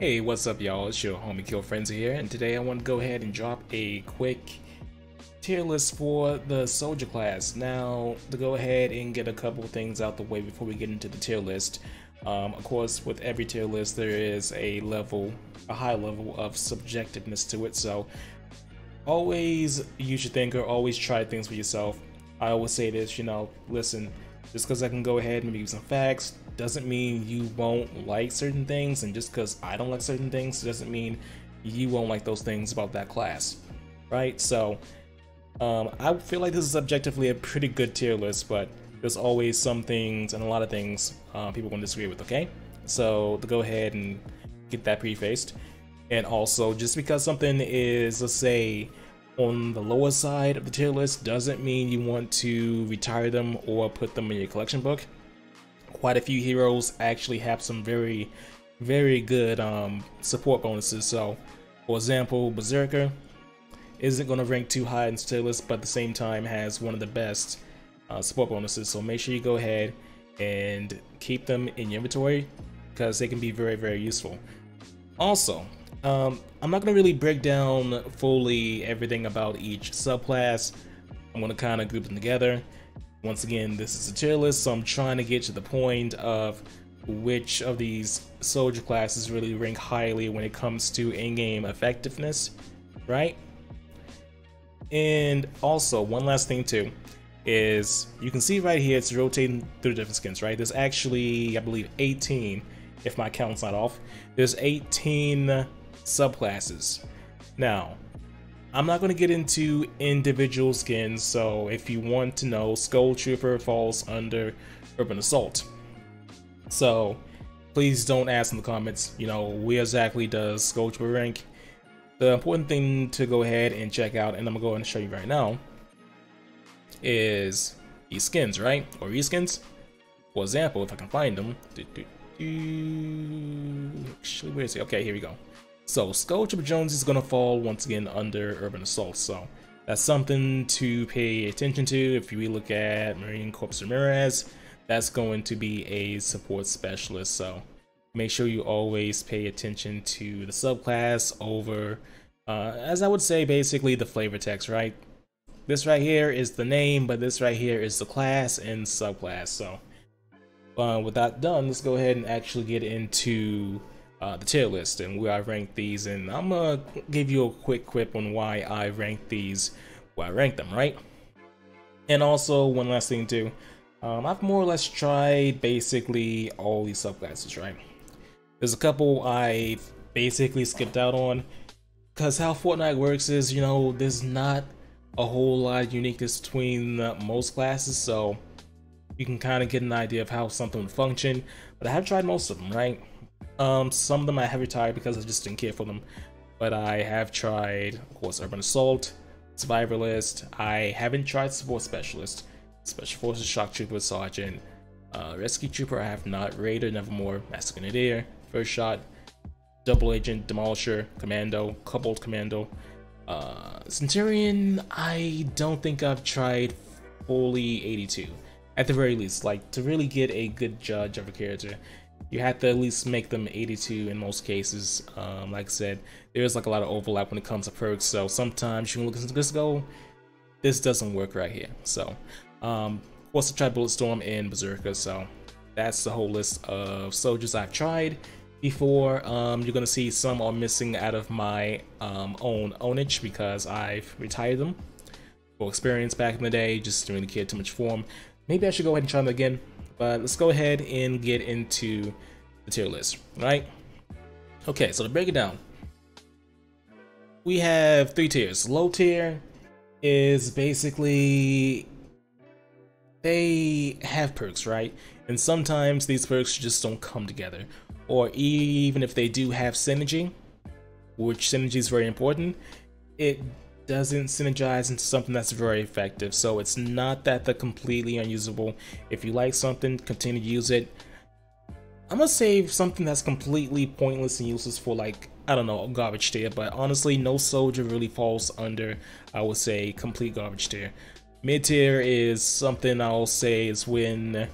Hey, what's up y'all? It's your homie Kill Frenzy here, and today I want to go ahead and drop a quick tier list for the soldier class. Now, to go ahead and get a couple things out the way before we get into the tier list. Of course, with every tier list there is a high level of subjectiveness to it, so always use your thinker, always try things for yourself. I always say this, listen, just because I can go ahead and give you some facts doesn't mean you won't like certain things, and just because I don't like certain things doesn't mean you won't like those things about that class, right? So I feel like this is objectively a pretty good tier list, but there's always some things and a lot of things people will disagree with, okay? So to go ahead and get that prefaced, and also just because something is, let's say, on the lower side of the tier list doesn't mean you want to retire them or put them in your collection book. Quite a few heroes actually have some very good support bonuses. So for example, Berserker isn't going to rank too high in the tier list, but at the same time has one of the best support bonuses, so make sure you go ahead and keep them in your inventory because they can be very useful. Also, I'm not going to really break down fully everything about each subclass. I'm going to kind of group them together. Once again, this is a tier list, so I'm trying to get to the point of which of these soldier classes really rank highly when it comes to in-game effectiveness, right? And also, one last thing too, is you can see right here it's rotating through different skins, right? There's actually, I believe, 18, if my count's not off. There's 18 subclasses. Now, I'm not going to get into individual skins, so if you want to know, Skull Trooper falls under Urban Assault. So please don't ask in the comments, where exactly does Skull Trooper rank? The important thing to go ahead and check out, and I'm going to go ahead and show you right now, is these skins, right? Or reskins. For example, if I can find them. Actually, where is he? Okay, here we go. So Skull Trooper Jones is going to fall once again under Urban Assault, so that's something to pay attention to. If you look at Marine Corps Ramirez, that's going to be a support specialist, so make sure you always pay attention to the subclass over, as I would say, basically the flavor text, right? This right here is the name, but this right here is the class and subclass. So with that done, let's go ahead and actually get into the tier list and where I rank these, and I'm gonna give you a quick quip on why I rank these where I rank them, right? And also one last thing too, I've more or less tried basically all these subclasses, right? There's a couple I basically skipped out on because how Fortnite works is, there's not a whole lot of uniqueness between most classes, so you can kind of get an idea of how something would function. But I have tried most of them, right? Some of them I have retired because I just didn't care for them, but I have tried, of course, Urban Assault, Survivalist. I haven't tried Support Specialist, Special Forces, Shock Trooper, Sergeant, Rescue Trooper I have not, Raider, Nevermore, Master Grenadier, First Shot, Double Agent, Demolisher, Commando, Coupled Commando, Centurion. I don't think I've tried fully 82. At the very least, like, to really get a good judge of a character, you have to at least make them 82 in most cases. Like I said, there's like a lot of overlap when it comes to perks, so sometimes you can look at this go, this doesn't work right here. So of course I tried Bulletstorm and Berserker, so that's the whole list of soldiers I've tried before. You're gonna see some are missing out of my own ownage because I've retired them for experience back in the day, just didn't really care too much for them. Maybe I should go ahead and try them again. But let's go ahead and get into the tier list, right? Okay, so to break it down, we have 3 tiers. Low tier is basically, they have perks, right? And sometimes these perks just don't come together. Or even if they do have synergy, which synergy is very important, it doesn't synergize into something that's very effective. So it's not that they're completely unusable. If you like something, continue to use it. I'm gonna save something that's completely pointless and useless for, like, I don't know, garbage tier, but honestly no soldier really falls under, I would say, complete garbage tier. Mid tier is something I'll say is when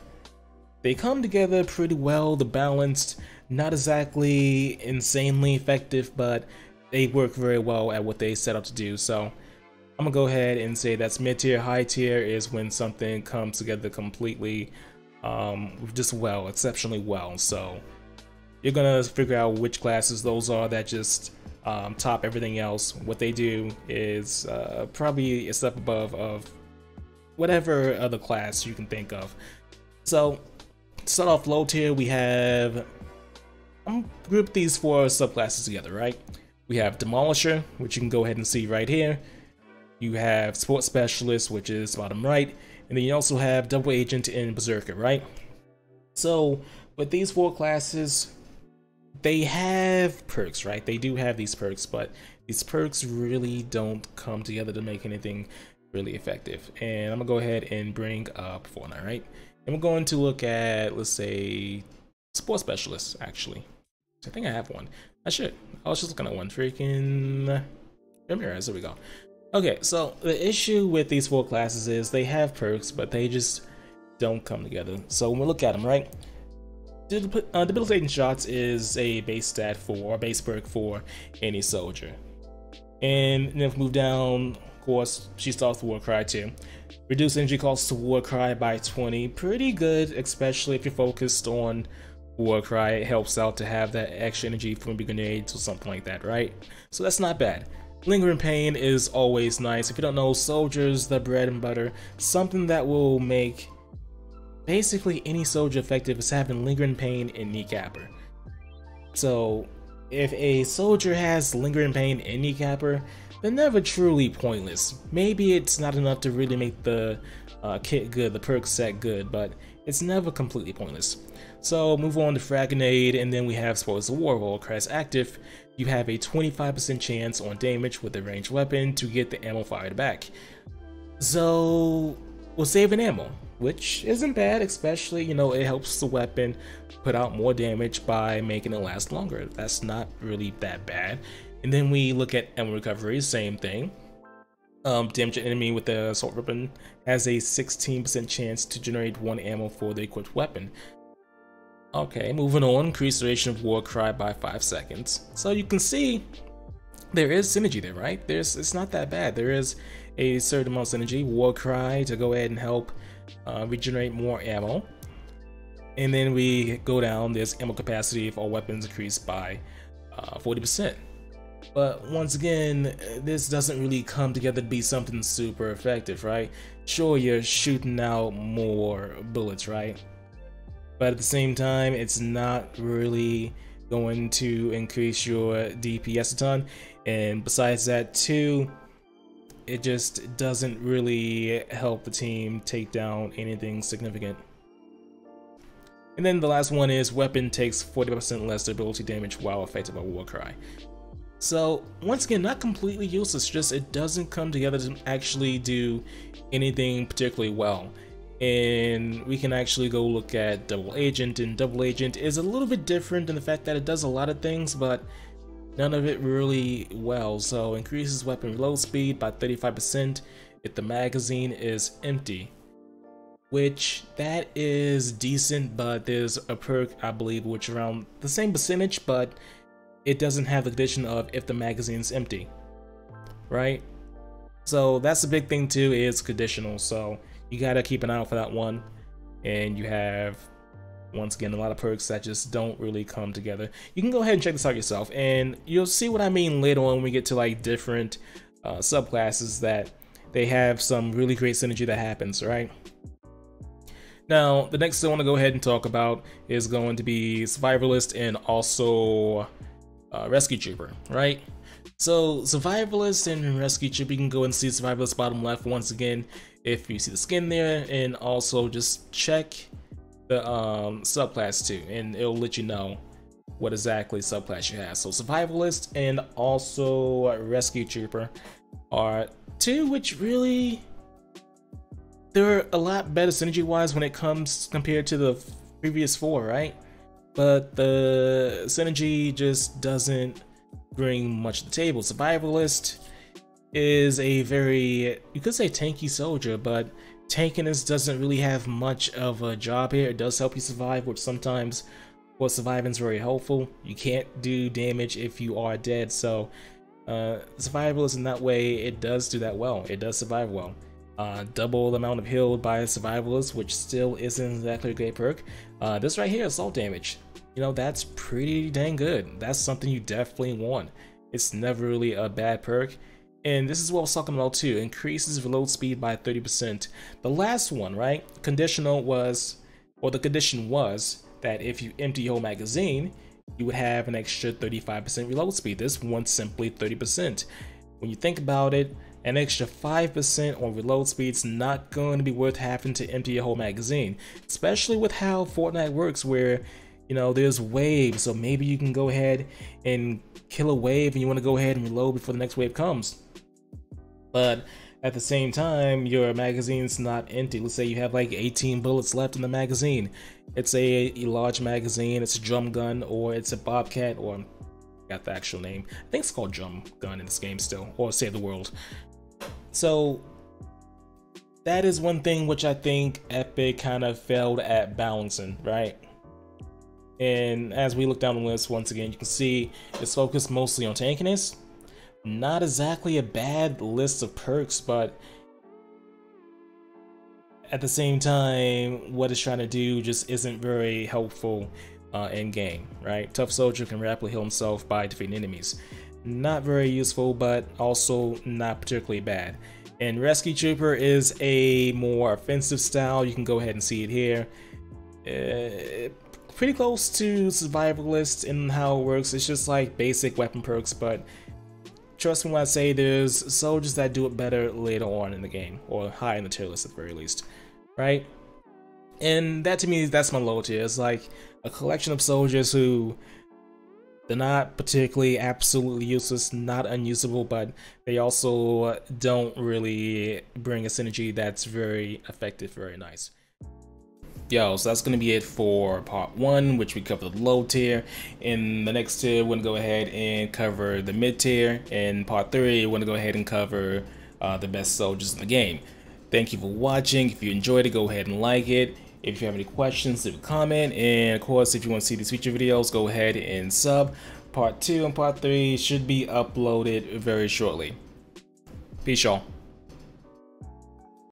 they come together pretty well, they're balanced, not exactly insanely effective, but they work very well at what they set out to do. So I'm gonna go ahead and say that's mid tier. High tier is when something comes together completely, just well, exceptionally well. So you're gonna figure out which classes those are that just top everything else. What they do is probably a step above of whatever other class you can think of. So to start off low tier, we have, I'm group these four subclasses together, right? We have Demolisher, which you can go ahead and see right here. You have Sports Specialist, which is bottom right, and then you also have Double Agent and Berserker, right? So with these four classes, they have perks, right? They do have these perks, but these perks really don't come together to make anything really effective. And I'm gonna go ahead and bring up Fortnite, right? And we're going to look at, let's say, Sports Specialist, actually. I think I have one. I should. I was just looking at one. Freaking Ramirez, there we go. Okay, so the issue with these four classes is they have perks, but they just don't come together. So when we look at them, right? Debilitating shots is a base stat for, or base perk for any soldier. And then if we move down, of course, she starts with Warcry too. Reduce energy costs to Warcry by 20. Pretty good, especially if you're focused on Warcry. It helps out to have that extra energy from grenades or something like that, right? So that's not bad. Lingering Pain is always nice. If you don't know, soldiers, the bread and butter, something that will make basically any soldier effective is having Lingering Pain and Kneecapper. So if a soldier has Lingering Pain and Kneecapper, they're never truly pointless. Maybe it's not enough to really make the kit good, the perk set good, but it's never completely pointless. So move on to Frag Grenade, and then we have Spoils of War. While Crash active, you have a 25% chance on damage with a ranged weapon to get the ammo fired back. So we'll save an ammo, which isn't bad, especially, you know, it helps the weapon put out more damage by making it last longer. That's not really that bad. And then we look at ammo recovery, same thing. Damage an enemy with the assault weapon has a 16% chance to generate 1 ammo for the equipped weapon. Okay, moving on, increase duration of Warcry by 5 seconds. So you can see there is synergy there, right? It's not that bad. There is a certain amount of synergy. Warcry to go ahead and help regenerate more ammo. And then we go down, there's ammo capacity if all weapons increased by 40%. But once again, this doesn't really come together to be something super effective, right? Sure, you're shooting out more bullets, right? But at the same time, it's not really going to increase your DPS a ton. And besides that too, it just doesn't really help the team take down anything significant. And then the last one is weapon takes 40% less durability damage while affected by Warcry. So once again, not completely useless, just it doesn't come together to actually do anything particularly well. And we can actually go look at Double Agent, and Double Agent is a little bit different in the fact that it does a lot of things, but none of it really well. So increases weapon reload speed by 35% if the magazine is empty, which that is decent, but there's a perk, I believe, which around the same percentage, but it doesn't have the condition of if the magazine's empty, right? So that's the big thing too, is conditional, so you gotta keep an eye out for that one. And you have, once again, a lot of perks that just don't really come together. You can go ahead and check this out yourself, and you'll see what I mean later on when we get to like different subclasses, that they have some really great synergy that happens, right? Now, the next thing I want to go ahead and talk about is going to be Survivalist and also Rescue Trooper, right? So Survivalist and Rescue Trooper, you can go and see Survivalist bottom left once again if you see the skin there, and also just check the subclass too, and it'll let you know what exactly subclass you have. So Survivalist and also Rescue Trooper are two which really, they're a lot better synergy wise when it comes compared to the previous four, right? But the synergy just doesn't bring much to the table. Survivalist is a very, you could say, tanky soldier, but tankiness doesn't really have much of a job here. It does help you survive, which sometimes for surviving is very helpful. You can't do damage if you are dead, so Survivalist in that way, it does do that well. It does survive well. Double the amount of healed by Survivalist, which still isn't exactly a great perk. This right here, assault damage. You know, that's pretty dang good. That's something you definitely want. It's never really a bad perk. And this is what I was talking about too. Increases reload speed by 30%. The last one, right? Conditional was, or the condition was that if you empty your whole magazine, you would have an extra 35% reload speed. This one's simply 30%. When you think about it, an extra 5% on reload speed's not going to be worth having to empty your whole magazine, especially with how Fortnite works, where you know there's waves. So maybe you can go ahead and kill a wave and you want to go ahead and reload before the next wave comes, but at the same time your magazine's not empty. Let's say you have like 18 bullets left in the magazine. It's a large magazine, it's a drum gun, or it's a bobcat, or I got the actual name, I think it's called drum gun in this game still, or Save the World. So that is one thing which I think Epic kind of failed at balancing, right? And as we look down the list once again, you can see it's focused mostly on tankiness. Not exactly a bad list of perks, but at the same time, what it's trying to do just isn't very helpful in game, right? Tough Soldier can rapidly heal himself by defeating enemies. Not very useful, but also not particularly bad. And Rescue Trooper is a more offensive style. You can go ahead and see it here. Pretty close to Survivalist in how it works. It's just like basic weapon perks, but trust me when I say there's soldiers that do it better later on in the game, or high in the tier list at the very least, right? And that to me, that's my low tier. It's like a collection of soldiers who they're not particularly absolutely useless, not unusable, but they also don't really bring a synergy that's very effective, very nice. Yo, so that's going to be it for part 1, which we covered the low tier. In the next tier, we're going to go ahead and cover the mid tier. In part 3, we're going to go ahead and cover the best soldiers in the game. Thank you for watching. If you enjoyed it, go ahead and like it. If you have any questions, leave a comment. And of course, if you want to see these future videos, go ahead and sub. Part 2 and part 3 should be uploaded very shortly. Peace, y'all.